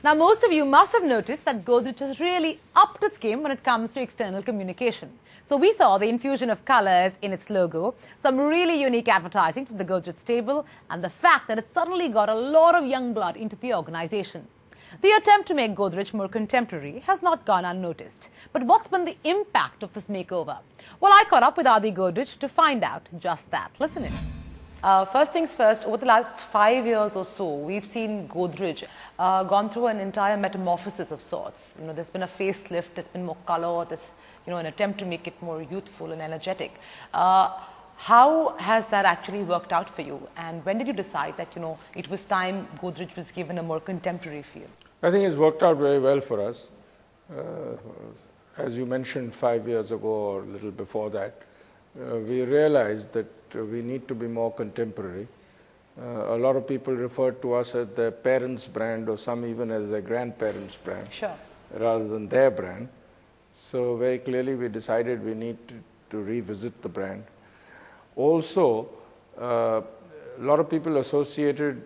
Now, most of you must have noticed that Godrej has really upped its game when it comes to external communication. So we saw the infusion of colours in its logo, some really unique advertising from the Godrej stable, and the fact that it suddenly got a lot of young blood into the organisation. The attempt to make Godrej more contemporary has not gone unnoticed. But what's been the impact of this makeover? Well, I caught up with Adi Godrej to find out just that. Listen in. First things first, over the last 5 years or so, we've seen Godrej gone through an entire metamorphosis of sorts. You know, there's been a facelift, there's been more colour, there's, an attempt to make it more youthful and energetic. How has that actually worked out for you? And when did you decide that, it was time Godrej was given a more contemporary feel? I think it's worked out very well for us. As you mentioned 5 years ago or a little before that, we realized that we need to be more contemporary. A lot of people refer to us as their parents' brand, or some even as their grandparents' brand, sure, rather than their brand. So very clearly we decided we need to revisit the brand. Also, a lot of people associated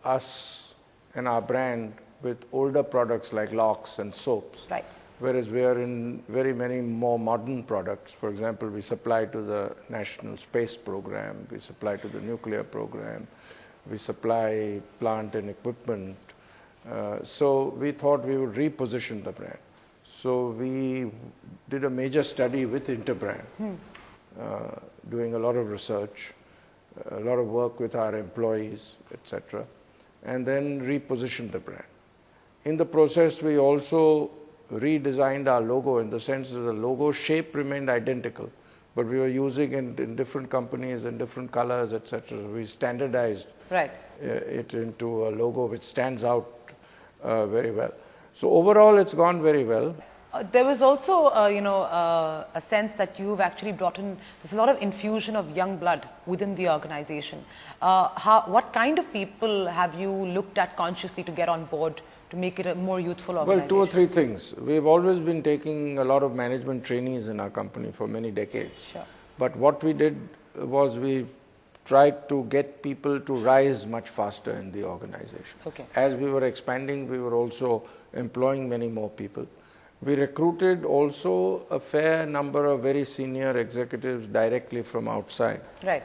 us and our brand with older products like locks and soaps. Right. Whereas we are in very many more modern products. For example, we supply to the National Space Program, we supply to the nuclear program, we supply plant and equipment. So we thought we would reposition the brand. So we did a major study with Interbrand, doing a lot of research, a lot of work with our employees, etc., and then repositioned the brand. In the process, we also redesigned our logo in the sense that the logo shape remained identical, but we were using it in different companies and different colors, etc. We standardized it into a logo which stands out very well. So overall, it's gone very well. There was also, a sense that you've actually brought in, there's a lot of infusion of young blood within the organization. What kind of people have you looked at consciously to get on board to make it a more youthful organization? Well, 2 or 3 things. We've always been taking a lot of management trainees in our company for many decades. Sure. But what we did was we tried to get people to rise much faster in the organization. Okay. As we were expanding, we were also employing many more people. We recruited also a fair number of very senior executives directly from outside. Right.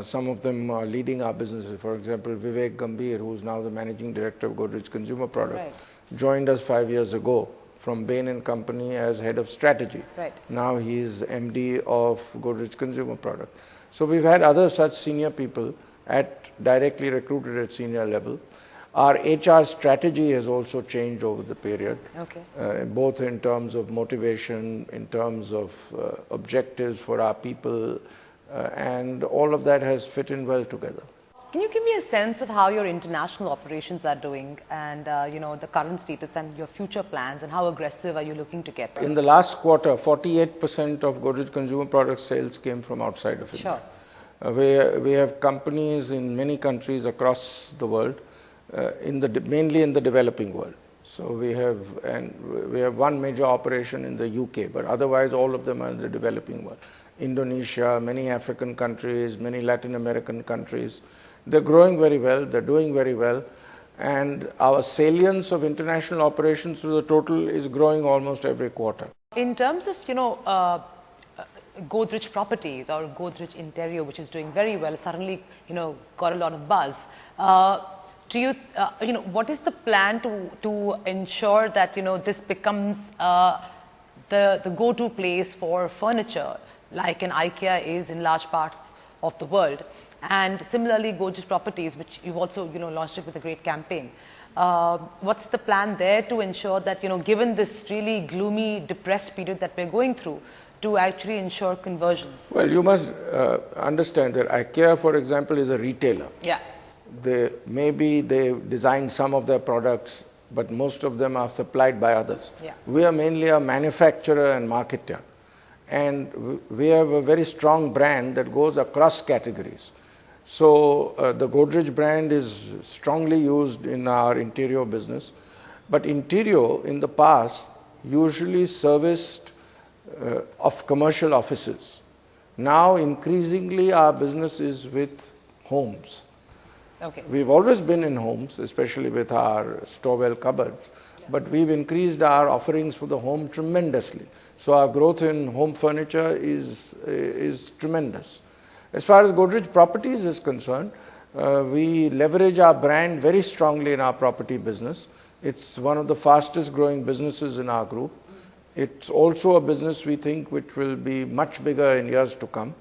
Some of them are leading our businesses. For example, Vivek Gambhir, who is now the managing director of Godrej Consumer Products, joined us 5 years ago from Bain & Company as head of strategy. Right. Now he is MD of Godrej Consumer Products. So we've had other such senior people directly recruited at senior level. Our HR strategy has also changed over the period, both in terms of motivation, in terms of objectives for our people, and all of that has fit in well together. Can you give me a sense of how your international operations are doing and the current status and your future plans, and how aggressive are you looking to get? In the last quarter, 48% of Godrej Consumer Products sales came from outside of India. Sure. We have companies in many countries across the world, mainly in the developing world. So we have one major operation in the UK, but otherwise all of them are in the developing world. Indonesia, many African countries, many Latin American countries. They're growing very well, they're doing very well, and our salience of international operations to the total is growing almost every quarter. In terms of, Godrej Properties or Godrej Interior, which is doing very well, suddenly, got a lot of buzz. Do you, what is the plan to ensure that, this becomes the go-to place for furniture, like an IKEA is in large parts of the world? And similarly, Godrej Properties, which you've also, launched it with a great campaign. What's the plan there to ensure that, given this really gloomy, depressed period that we're going through, to actually ensure conversions? Well, you must understand that IKEA, for example, is a retailer. Yeah. Maybe they design some of their products, but most of them are supplied by others. Yeah. We are mainly a manufacturer and marketer. And we have a very strong brand that goes across categories. So the Godrej brand is strongly used in our interior business. But interior in the past usually serviced of commercial offices. Now increasingly our business is with homes. Okay. We've always been in homes, especially with our Stowell cupboards, but we've increased our offerings for the home tremendously. So our growth in home furniture is tremendous. As far as Godrej Properties is concerned, we leverage our brand very strongly in our property business. It's one of the fastest growing businesses in our group. It's also a business we think which will be much bigger in years to come.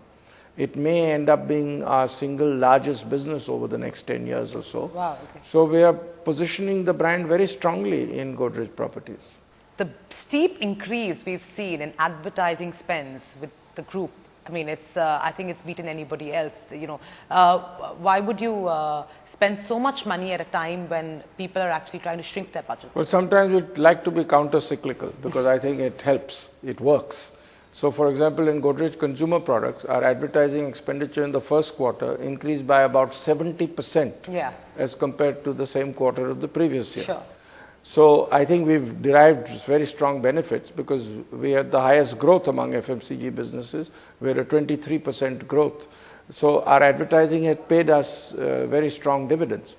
It may end up being our single largest business over the next 10 years or so. Wow, okay. So we are positioning the brand very strongly in Godrej Properties. The steep increase we've seen in advertising spends with the group, I mean, it's, I think it's beaten anybody else. You know, why would you spend so much money at a time when people are actually trying to shrink their budget? Well, sometimes we'd like to be counter-cyclical because I think it helps, it works. So, for example, in Godrej Consumer Products, our advertising expenditure in the first quarter increased by about 70% as compared to the same quarter of the previous year. Sure. So I think we've derived very strong benefits because we had the highest growth among FMCG businesses. We had a 23% growth. So our advertising had paid us very strong dividends.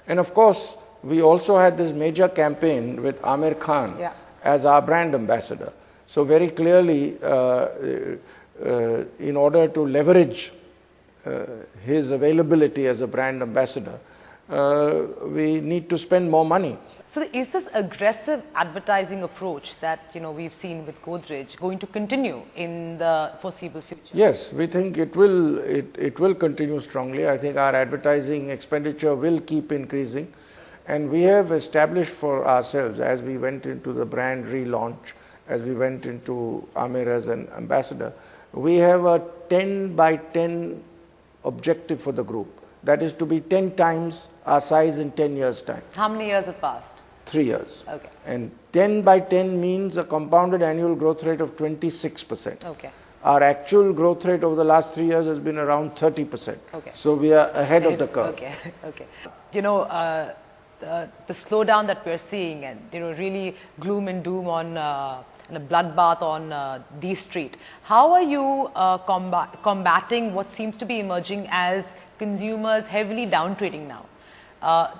And of course, we also had this major campaign with Amir Khan as our brand ambassador. So very clearly, in order to leverage his availability as a brand ambassador, we need to spend more money. So is this aggressive advertising approach that we've seen with Godrej going to continue in the foreseeable future? Yes, we think it will continue strongly. I think our advertising expenditure will keep increasing, and we have established for ourselves as we went into the brand relaunch, as we went into Amir as an ambassador, we have a 10 by 10 objective for the group. That is to be 10 times our size in 10 years' time. How many years have passed? 3 years. Okay. And 10 by 10 means a compounded annual growth rate of 26%. Okay. Our actual growth rate over the last 3 years has been around 30%. Okay. So we are ahead of the curve. Okay. Okay. The slowdown that we're seeing and really gloom and doom on and a bloodbath on D Street. How are you combating what seems to be emerging as consumers heavily downtrading now?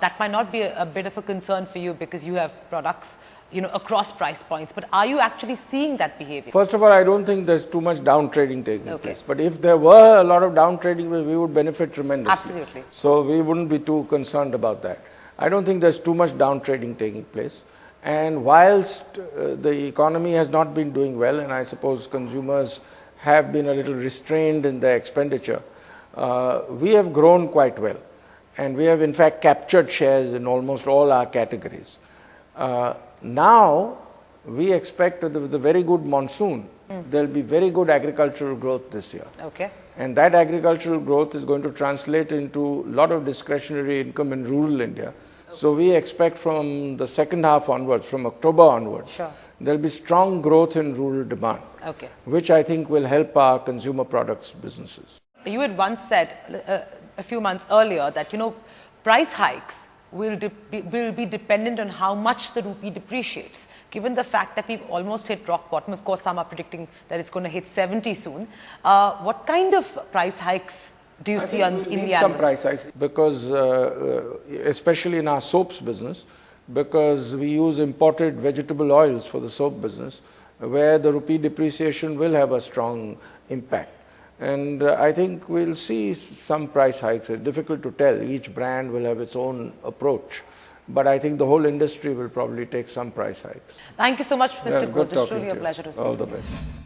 That might not be a bit of a concern for you because you have products across price points, but are you actually seeing that behavior? First of all, I don't think there's too much downtrading taking place. But if there were a lot of downtrading, we would benefit tremendously. Absolutely. So we wouldn't be too concerned about that. I don't think there's too much downtrading taking place. And whilst the economy has not been doing well, and I suppose consumers have been a little restrained in their expenditure, we have grown quite well. And we have in fact captured shares in almost all our categories. Now, we expect that with a very good monsoon, there will be very good agricultural growth this year. Okay. And that agricultural growth is going to translate into a lot of discretionary income in rural India. So we expect from the second half onwards, from October onwards, there will be strong growth in rural demand, which I think will help our consumer products businesses. You had once said a few months earlier that price hikes will be dependent on how much the rupee depreciates. Given the fact that we've almost hit rock bottom, of course some are predicting that it's going to hit 70 soon. What kind of price hikes do you see in the some price hikes because especially in our soaps business, because we use imported vegetable oils for the soap business, where the rupee depreciation will have a strong impact. And I think we'll see some price hikes. It's difficult to tell. Each brand will have its own approach. But I think the whole industry will probably take some price hikes. Thank you so much, Mr. Godrej. It's truly a pleasure to speak to you. All the best.